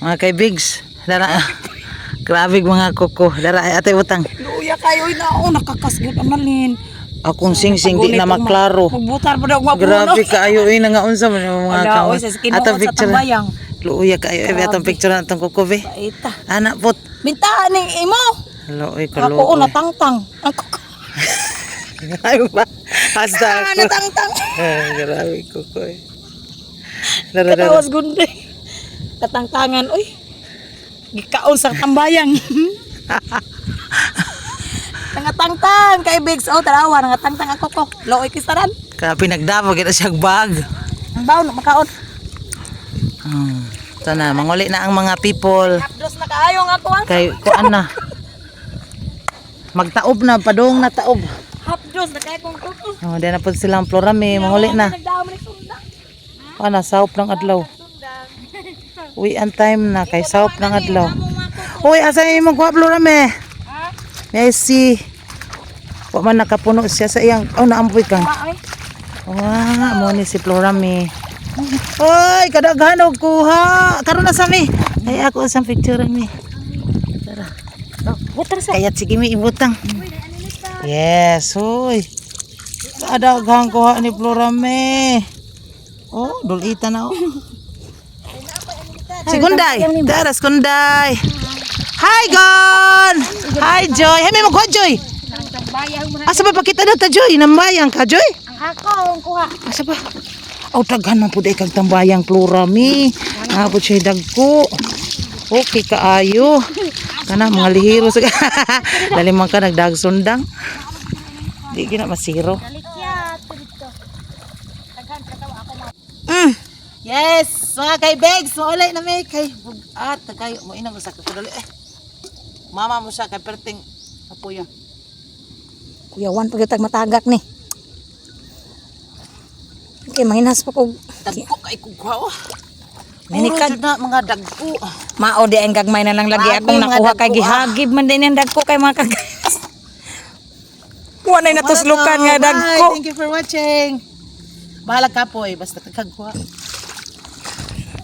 Mga kaibigs, dara. Grabe mga kuko, dara ate utang. Luya kayo na nakakasgit analin. Akong sing-sing di na maklaro. Magbutar pa daw mapuno. Grabe kaayo nga unsa man mga Ala, oy, sa kinuot sa tambayang. Luya kaayo atong picture natong kuko be. Paita. Anak pot. Mintaan ning imo. Luoy ko Ako luoy. natangtang. Ang kuko. Ay ba? Hasta ako. Natangtang. Grabe kuko. Dara. Katawas gunde. Katangtangan oy. Gikaon sa tambayang. Nangatangtang kay Bigs oh tarawa nangatangtang ako ko. Looy kisaran. Kaya pinagdamo kita siyang bag. Ang baon makaon. Ito na, manguli na ang mga people. Hapdos na kaayo nga ako ang. Kay kuan na. Magtaob na, padung na taob. Hapdos na kay kong kuko. Oh, di na po silang florami, manguli na. Nagdamo ni sundang. Ana, saup ng adlaw. Uy, ang time na kay saup ng adlaw. Uy, asa yung magkuha florami? May si. Wa man nakapuno siya sa iyang. Oh, naampoy kang. Wow, mo ni si florami. Oy, kadaghan og kuha. Karon na sa mi. Ay ako sa picture mi. Tara. Butar sa. Kayat sige mi ibutang. Yes, oy. Kadaghan kuha ni florami. Oh, dulita na oh. Si Gunday. Tara, si Gunday. Hi, Gon! Hi, Joy. Hey, may magkuha, Joy. Asa ba pakita na ta, Joy? Nambayang ka, Joy? Ang ako ang kuha. Asa ba? Oh, daghan man po dahil kang tambayang florami. Napod siya dagko. Okay, kaayo. Kana, mga lihiro. Lalimang ka, nagdagsundang. Di gina masiro. Dalikyat dito. Daghan katawa ako na. Yes, mga kaibegs, maulay na may kay bugat kayo mo inang usa ka dali mama mo siya kay perting apuya. Kuya Juan pagitag matagak ni. Okay, mahinas pa ko. Dagko kay kugwa oh. Minikad na mga dagko. mao di ang gagmay na lang lagi Grabe, akong mga nakuha kay dagko, gihagib man din ang dagko kay mga kagas. Wala na tuslukan nga Bye. dagko. Thank you for watching. Bahala ka po basta kagwa.